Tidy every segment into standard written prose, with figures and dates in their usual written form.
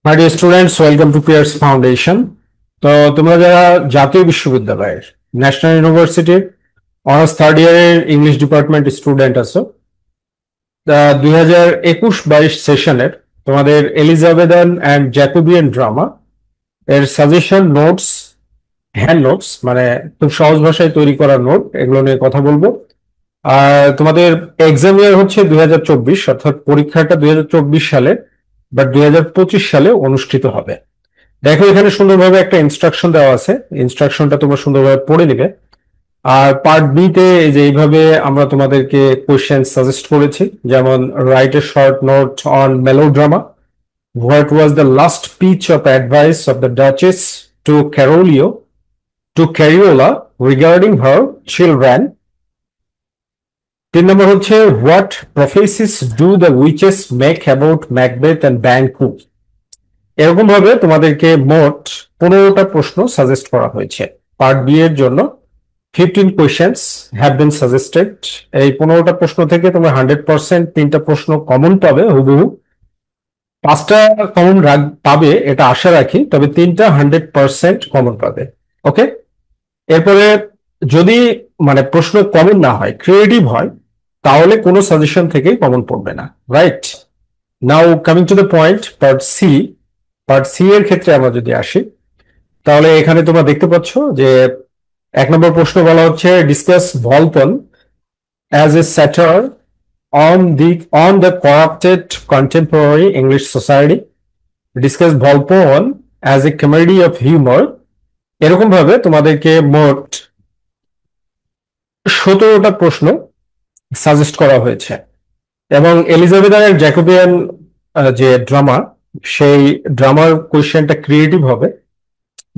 My dear students, welcome to Pierce foundation. তো তোমরা যারা জাতীয় বিশ্ববিদ্যালয়ের ন্যাশনাল ইউনিভার্সিটির অনার্স থার্ড ইয়ারের ইংলিশ ডিপার্টমেন্ট স্টুডেন্ট আছো, 2021-22 সেশনের তোমাদের এলিজাবেথান অ্যান্ড জ্যাকোবিয়ান ড্রামা এর সাজেশন নোটস, হ্যান্ড নোটস, মানে খুব সহজ ভাষায় তৈরি করা নোট, এগুলো নিয়ে কথা বলবো। আর তোমাদের এক্সাম ইয়ার হচ্ছে 2024, অর্থাৎ পরীক্ষাটা 2024 সালে, বাট 2025 সালে অনুষ্ঠিত হবে। দেখো এখানে সুন্দরভাবে একটা ইনস্ট্রাকশন দেওয়া আছে, ইনস্ট্রাকশনটা তোমরা সুন্দরভাবে পড়ে নিবে। আর পার্ট বি তে যে এইভাবে আমরা তোমাদেরকে কোয়েশ্চেন সাজেস্ট করেছি, যেমন write a short note on melodrama, what was the last piece of advice of the duchess to Cariola regarding her children. 3 number হচ্ছে what prophecies do the witches make about Macbeth and Banquo. এরকম ভাবে তোমাদেরকে মোট 15টা প্রশ্ন suggest করা হয়েছে। Part B এর জন্য 15 কোয়েশ্চেন্স হ্যাভ বিন সাজেস্টেড। এই 15টা প্রশ্ন থেকে তোমরা 100% 3টা প্রশ্ন কমন পাবে, হুবহু 5টা কমন পাবে এটা আশা রাখি, তবে 3টা 100% কমন পাবে। ওকে, এরপরে যদি মানে প্রশ্ন কমন না হয়, ক্রিয়েটিভ হয়, তাহলে কোনো সাজেশন থেকেই কমন পড়বে না। Right, now coming to the point, part C এর ক্ষেত্রে আমরা যদি আসি, তাহলে এখানে তোমরা দেখতে পাচ্ছ যে 1 নম্বর প্রশ্ন বলা হচ্ছে discuss ভলপন as a স্যাটার on the corrupted contemporary English society, discuss ভলপন as a comedy of humour. এরকম ভাবে তোমাদেরকে মোট 17টা প্রশ্ন সাজেস্ট করা হয়েছে। এবং এলিজাবেথানের জ্যাকোবিয়ান যে ড্রামা, সেই ড্রামার কোয়েশ্চেনটা ক্রিয়েটিভ হবে,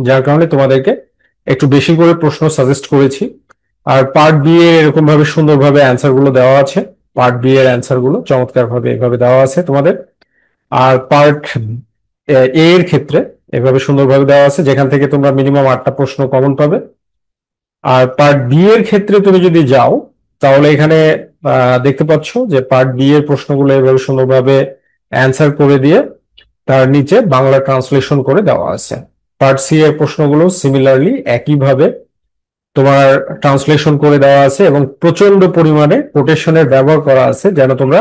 যার কারণে তোমাদেরকে একটু বেশি করে প্রশ্ন সাজেস্ট করেছি। আর পার্ট বি এর এরকম ভাবে সুন্দরভাবে অ্যান্সার গুলো দেওয়া আছে, পার্ট বি এর অ্যান্সার গুলো চমৎকার ভাবে এভাবে দেওয়া আছে তোমাদের। আর পার্ট এ এর ক্ষেত্রে এভাবে সুন্দরভাবে দেওয়া আছে, যেখান থেকে তোমরা মিনিমাম 8টা প্রশ্ন কমন পাবে। আর পার্ট বি এর ক্ষেত্রে তুমি যদি যাও, তাহলে এখানে দেখতে পাচ্ছ যে পার্ট বি এর প্রশ্নগুলো এভাবে সুন্দরভাবে অ্যান্সার করে দিয়ে তার নিচে বাংলা ট্রান্সলেশন করে দেওয়া আছে। পার্ট সি এর প্রশ্নগুলো সিমিলারলি একইভাবে তোমার ট্রান্সলেশন করে দেওয়া আছে এবং প্রচন্ড পরিমাণে কোটেশনের ব্যবহার করা আছে, যেন তোমরা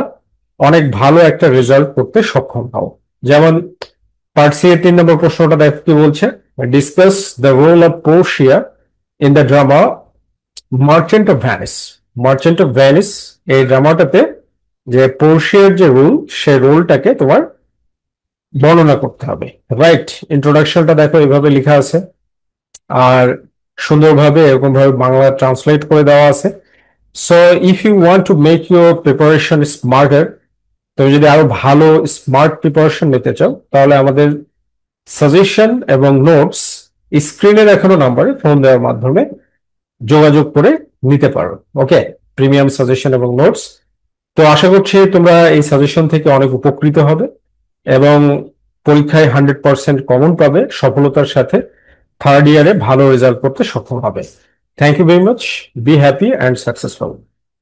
অনেক ভালো একটা রেজাল্ট করতে সক্ষম হও। যেমন পার্ট সি এর 3 নম্বর প্রশ্নটা দেখো কি বলছে, discuss the role of Portia in the drama Merchant of Venice. Merchant of Venice এই ড্রামাটাতে যে পোর্শিয়ার যে রোল, সেই রোলটাকে তোমার বর্ণনা করতে হবে। রাইট, ইন্ট্রোডাকশনটা দেখো এইভাবে লেখা আছে, আর সুন্দরভাবে এরকম ভাবে বাংলা ট্রান্সলেট করে দেওয়া আছে। So if you want to make your preparation smarter, তুমি যদি আরো ভালো স্মার্ট প্রিপারেশন নিতে চাও, তাহলে আমাদের সাজেশন এবং নোটস স্ক্রিনে দেখানো নাম্বারে ফোন দেওয়ার মাধ্যমে যোগাযোগ করে নিতে পারো। ওকে, প্রিমিয়াম সাজেশন এবং নোটস। তো আশা করছি তোমরা এই সাজেশন থেকে অনেক উপকৃত হবে এবং পরীক্ষায় 100% কমন পাবে, সফলতার সাথে থার্ড ইয়ারে ভালো রেজাল্ট করতে সক্ষম হবে। Thank you very much, be happy and successful.